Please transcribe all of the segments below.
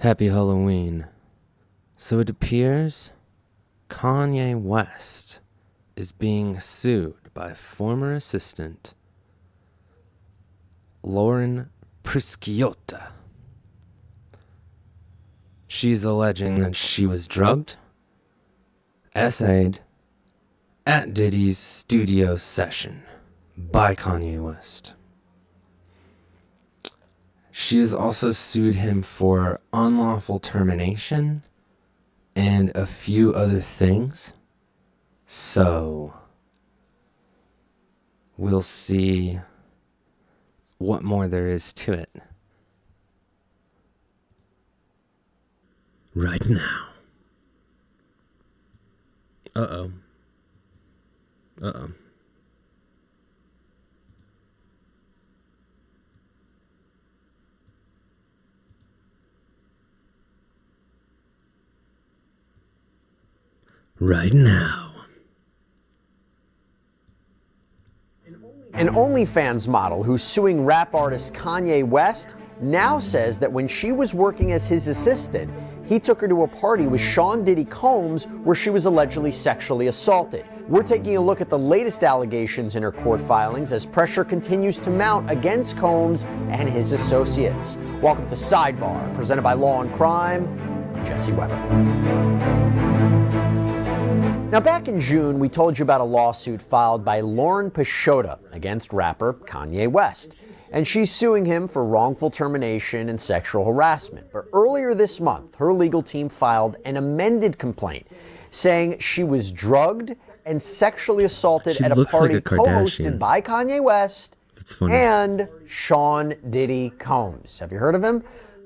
Happy Halloween. So it appears Kanye West is being sued by former assistant Lauren Pisciotta. She's alleging that she was drugged, essayed at Diddy's studio session by Kanye West. She has also sued him for unlawful termination and a few other things. So, we'll see what more there is to it right now. Uh-oh. Right now. An OnlyFans model who's suing rap artist Kanye West now says that when she was working as his assistant, he took her to a party with Sean Diddy Combs where she was allegedly sexually assaulted. We're taking a look at the latest allegations in her court filings as pressure continues to mount against Combs and his associates. Welcome to Sidebar, presented by Law and Crime. I'm Jesse Weber. Now, back in June, we told you about a lawsuit filed by Lauren Pisciotta against rapper Kanye West. And she's suing him for wrongful termination and sexual harassment. But earlier this month, her legal team filed an amended complaint saying she was drugged and sexually assaulted at a party co-hosted by Kanye West and Sean Diddy Combs. Have you heard of him?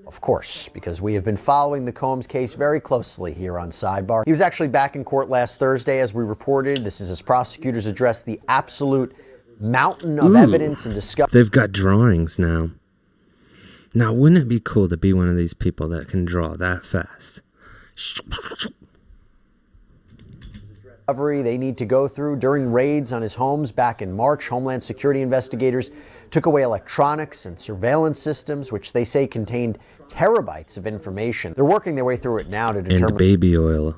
Of course, because we have been following the Combs case very closely here on Sidebar. He was actually back in court last Thursday, as we reported. This is as prosecutors address the absolute mountain of evidence and discovery. They've got drawings now. Now, wouldn't it be cool to be one of these people that can draw that fast? They need to go through during raids on his homes back in March. Homeland Security investigators took away electronics and surveillance systems, which they say contained terabytes of information. They're working their way through it now to determine and baby oil.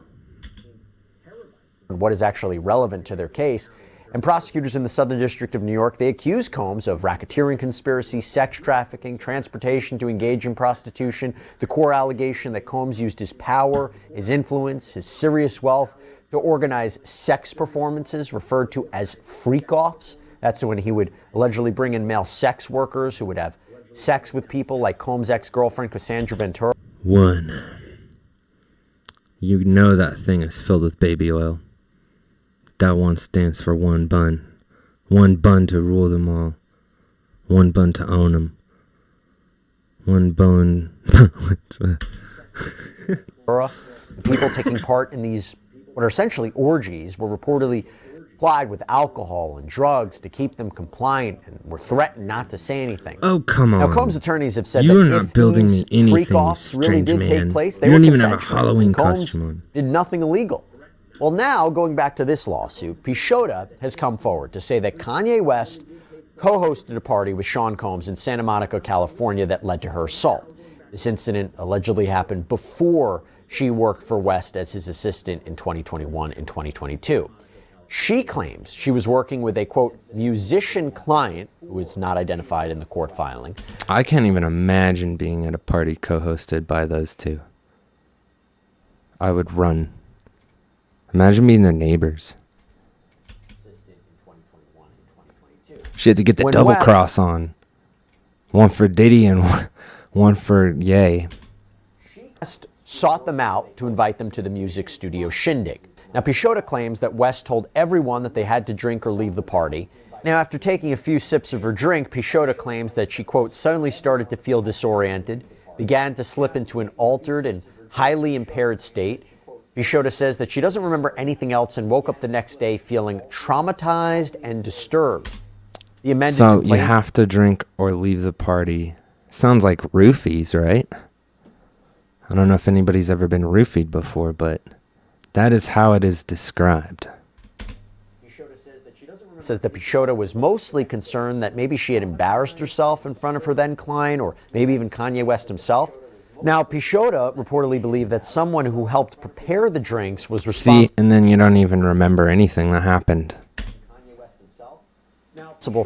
What is actually relevant to their case. And prosecutors in the Southern District of New York, they accuse Combs of racketeering conspiracy, sex trafficking, transportation to engage in prostitution. The core allegation that Combs used his power, his influence, his serious wealth to organize sex performances referred to as freak-offs. That's when he would allegedly bring in male sex workers who would have sex with people like Combs' ex-girlfriend Cassandra Ventura. One. You know that thing is filled with baby oil. That one stands for one bun. One bun to rule them all. One bun to own them. One bone. People taking part in these, what are essentially orgies, were reportedly supplied with alcohol and drugs to keep them compliant and were threatened not to say anything. Oh, come on. Now, Combs' attorneys have said you that are not building me anything, freak-offs really did take place, they you were don't even have a consensual. Halloween Combs costume on. did nothing illegal. Well, now, going back to this lawsuit, Pisciotta has come forward to say that Kanye West co-hosted a party with Sean Combs in Santa Monica, California that led to her assault. This incident allegedly happened before she worked for West as his assistant in 2021 and 2022. She claims she was working with a, quote, musician client who is not identified in the court filing. I can't even imagine being at a party co-hosted by those two. I would run. Imagine being their neighbors. She had to get the double cross on. One for Diddy and one for Ye. West sought them out to invite them to the music studio shindig. Now, Pisciotta claims that West told everyone that they had to drink or leave the party. Now, after taking a few sips of her drink, Pisciotta claims that she, quote, suddenly started to feel disoriented, began to slip into an altered and highly impaired state. Pisciotta says that she doesn't remember anything else and woke up the next day feeling traumatized and disturbed. The amended so you have to drink or leave the party. Sounds like roofies, right? I don't know if anybody's ever been roofied before, but that is how it is described. Says that Pisciotta was mostly concerned that maybe she had embarrassed herself in front of her then client, or maybe even Kanye West himself. Now, Pisciotta reportedly believed that someone who helped prepare the drinks was responsible. See, and then you don't even remember anything that happened.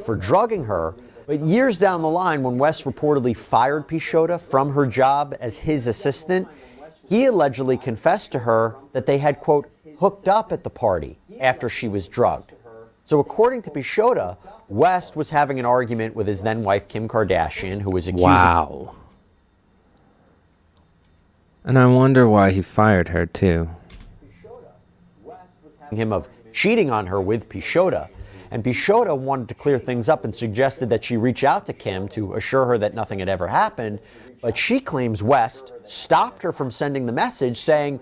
For drugging her, but years down the line, when West reportedly fired Pisciotta from her job as his assistant, he allegedly confessed to her that they had, quote, hooked up at the party after she was drugged. So according to Pisciotta, West was having an argument with his then wife, Kim Kardashian, who was accusing Wow. And I wonder why he fired her, too. him of cheating on her with Pisciotta. And Pisciotta wanted to clear things up and suggested that she reach out to Kim to assure her that nothing had ever happened. But she claims West stopped her from sending the message, saying,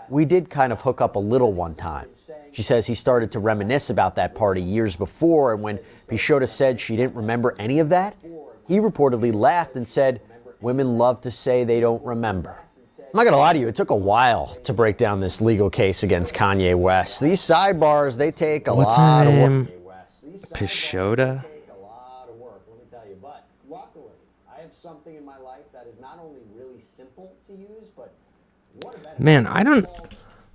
"We did kind of hook up a little one time." She says he started to reminisce about that party years before, and when Pisciotta said she didn't remember any of that, he reportedly laughed and said, "Women love to say they don't remember." I'm not going to lie to you, it took a while to break down this legal case against Kanye West. These sidebars, they take a lot of work. Pisciotta? But luckily, I have something in my life that is not only really simple to use, but Man, I don't...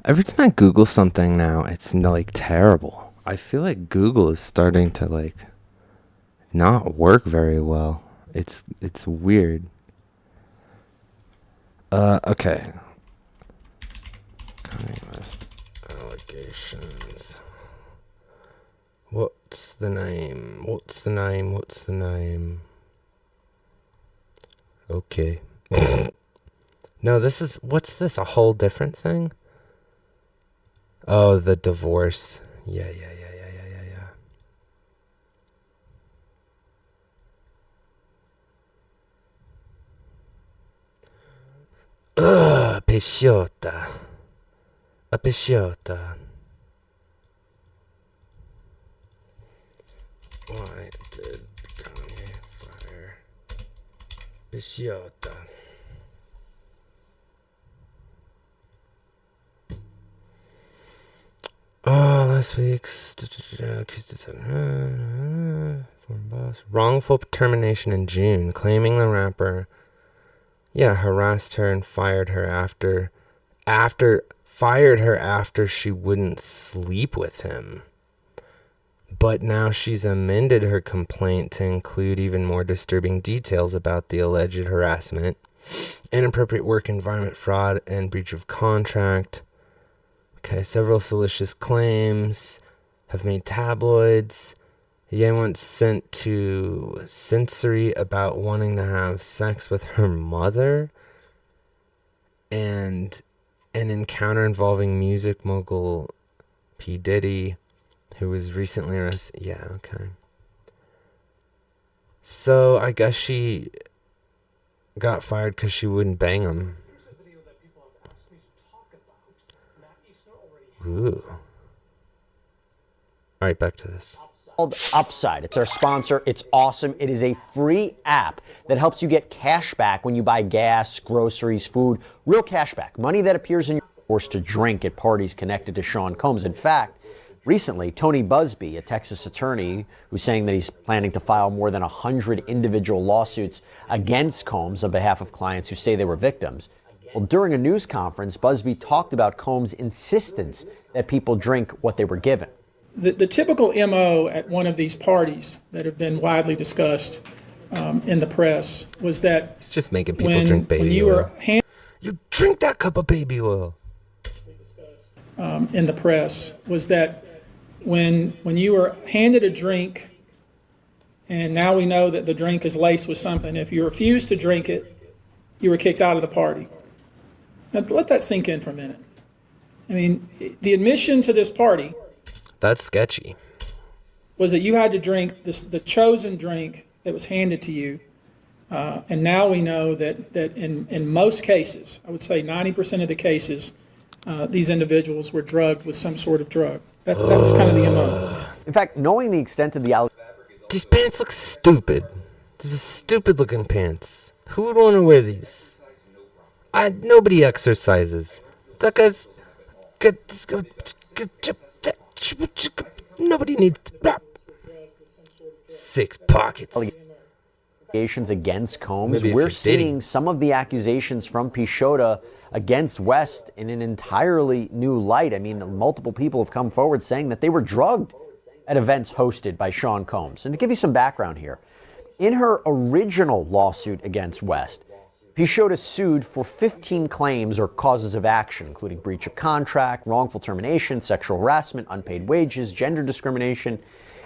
Every time I Google something now, it's like terrible. I feel like Google is starting to like not work very well. It's weird. Okay. Kanye West allegations. What's the name? Okay. No, what's this? A whole different thing? Oh, the divorce. Yeah. Pisciotta. A Pisciotta. Why did Kanye fire Pisciotta? Last week's former boss. Wrongful termination in June, claiming the rapper harassed her and fired her after she wouldn't sleep with him. But now she's amended her complaint to include even more disturbing details about the alleged harassment, inappropriate work environment, fraud, and breach of contract. Okay, several salacious claims have made tabloids. Ye once sent to Sensory about wanting to have sex with her mother, and an encounter involving music mogul P. Diddy, who was recently arrested. Yeah, okay. So I guess she got fired because she wouldn't bang him. Ooh. All right, back to this. Called Upside. It's our sponsor. It's awesome. It is a free app that helps you get cash back when you buy gas, groceries, food. Real cash back. Money that appears in your forced to drink at parties connected to Sean Combs. In fact, recently, Tony Busby, a Texas attorney who's saying that he's planning to file more than 100 individual lawsuits against Combs on behalf of clients who say they were victims. Well, during a news conference, Busby talked about Combs' insistence that people drink what they were given. The typical MO at one of these parties that have been widely discussed in the press was that it's just making people drink baby oil. You drink that cup of baby oil. In the press was that when you were handed a drink, and now we know that the drink is laced with something, if you refused to drink it, you were kicked out of the party. Now, let that sink in for a minute. I mean, the admission to this party... That's sketchy. ...was that you had to drink the chosen drink that was handed to you. And now we know that in most cases, I would say 90% of the cases, these individuals were drugged with some sort of drug. That was kind of the MO. In fact, knowing the extent of the These pants look stupid. These are stupid looking pants. Who would want to wear these? Nobody exercises. That guy's... Nobody needs... 6 pockets. Allegations against Combs. Maybe if We're it's Diddy. seeing some of the accusations from Pisciotta against West in an entirely new light. I mean, multiple people have come forward saying that they were drugged at events hosted by Sean Combs. And to give you some background here, in her original lawsuit against West, Pisciotta sued for 15 claims or causes of action, including breach of contract, wrongful termination, sexual harassment, unpaid wages, gender discrimination.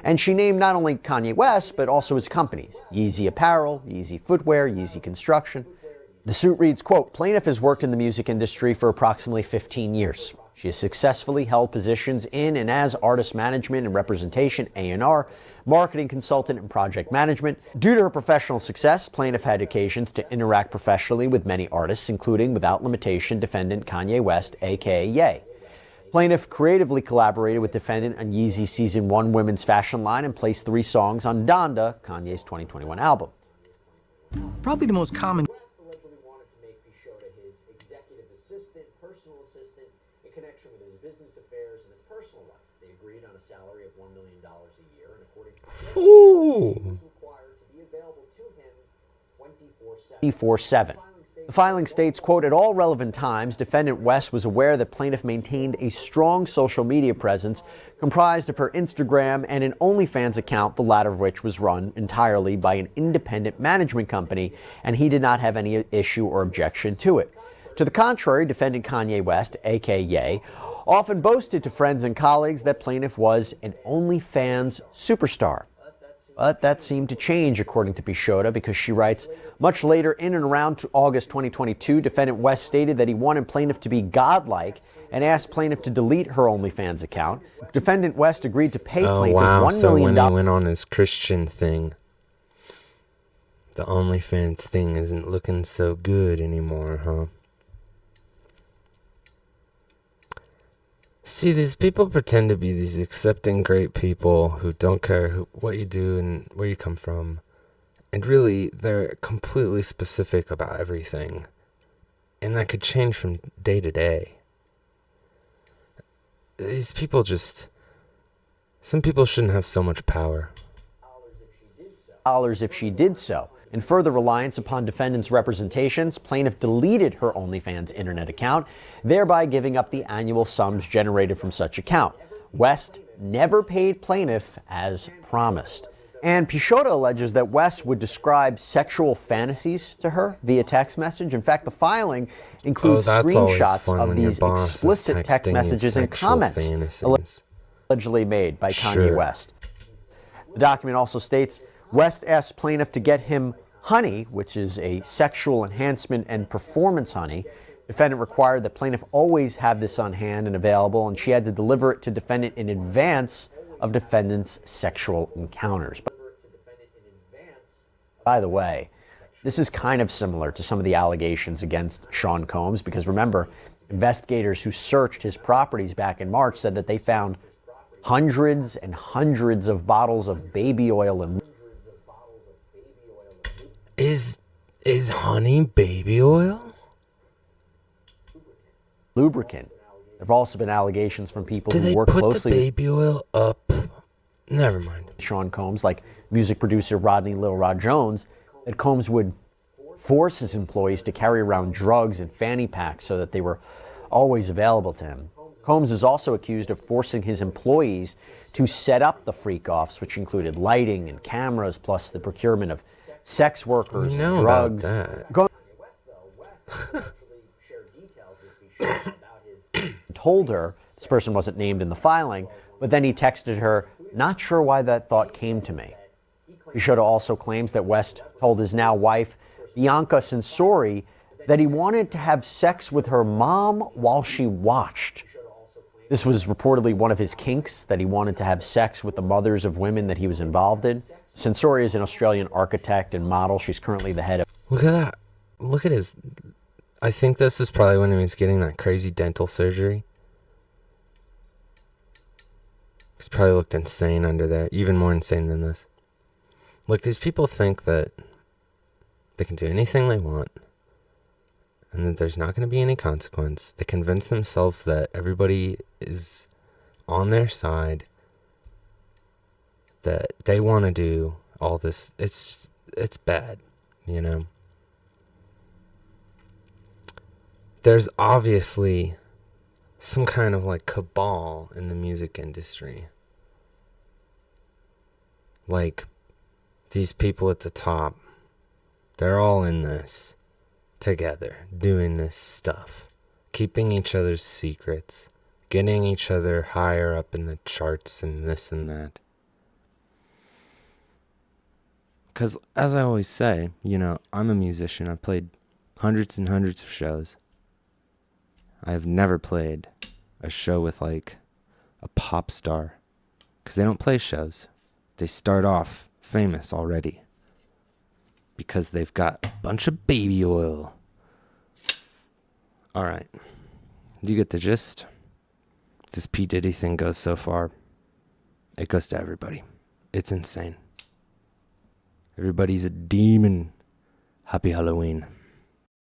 And she named not only Kanye West, but also his companies, Yeezy Apparel, Yeezy Footwear, Yeezy Construction. The suit reads, quote, plaintiff has worked in the music industry for approximately 15 years. She has successfully held positions in and as artist management and representation, A&R, marketing consultant, and project management. Due to her professional success, plaintiff had occasions to interact professionally with many artists, including, without limitation, defendant Kanye West, aka Ye. Plaintiff creatively collaborated with defendant on Yeezy Season 1 women's fashion line and placed 3 songs on Donda, Kanye's 2021 album. Probably the most common. Allegedly wanted to make Pisciotta his executive assistant, personal assistant, in connection with his business affairs and his personal life. They agreed on a salary of $1 million a year, and according to Pisciotta, he was required to be available to him 24/7. The filing states, quote, at all relevant times, defendant West was aware that plaintiff maintained a strong social media presence comprised of her Instagram and an OnlyFans account, the latter of which was run entirely by an independent management company, and he did not have any issue or objection to it. To the contrary, defendant Kanye West, aka Ye, often boasted to friends and colleagues that plaintiff was an OnlyFans superstar. But that seemed to change, according to Pisciotta, because she writes, much later in and around August 2022, defendant West stated that he wanted plaintiff to be godlike and asked plaintiff to delete her OnlyFans account. Defendant West agreed to pay plaintiff $1 million. So when he went on his Christian thing, the OnlyFans thing isn't looking so good anymore, huh? See, these people pretend to be these accepting, great people who don't care what you do and where you come from. And really, they're completely specific about everything. And that could change from day to day. These people some people shouldn't have so much power. If she did so. In further reliance upon defendant's representations, plaintiff deleted her OnlyFans internet account, thereby giving up the annual sums generated from such account. West never paid plaintiff as promised. And Pisciotta alleges that West would describe sexual fantasies to her via text message. In fact, the filing includes screenshots of these explicit text messages and comments allegedly made by Kanye West. The document also states, West asked plaintiff to get him honey, which is a sexual enhancement and performance honey. Defendant required that plaintiff always have this on hand and available, and she had to deliver it to defendant in advance of defendant's sexual encounters. By the way, this is kind of similar to some of the allegations against Sean Combs, because remember, investigators who searched his properties back in March said that they found hundreds and hundreds of bottles of baby oil and Is honey baby oil? lubricant. There have also been allegations from people Do who they work put closely the baby oil up? Never mind. with Sean Combs, like music producer Rodney Lil Rod Jones, that Combs would force his employees to carry around drugs in fanny packs so that they were always available to him. Combs is also accused of forcing his employees to set up the freak-offs, which included lighting and cameras, plus the procurement of sex workers and drugs. Told her, this person wasn't named in the filing, but then he texted her, not sure why that thought came to me. Pisciotta also claims that West told his now wife, Bianca Sensori, that he wanted to have sex with her mom while she watched. This was reportedly one of his kinks, that he wanted to have sex with the mothers of women that he was involved in. Sensori is an Australian architect and model. She's currently the head of... Look at that. Look at his... I think this is probably when he was getting that crazy dental surgery. He's probably looked insane under there. Even more insane than this. Look, these people think that they can do anything they want. And that there's not going to be any consequence. They convince themselves that everybody is on their side. That they want to do all this. It's it's bad, you know. There's obviously some kind of like cabal in the music industry. Like, these people at the top, they're all in this together, doing this stuff, keeping each other's secrets, getting each other higher up in the charts and this and that. Because, as I always say, you know, I'm a musician. I've played hundreds and hundreds of shows. I've never played a show with, like, a pop star. Because they don't play shows. They start off famous already. Because they've got a bunch of baby oil. Alright. You get the gist? This P. Diddy thing goes so far. It goes to everybody. It's insane. Everybody's a demon. Happy Halloween.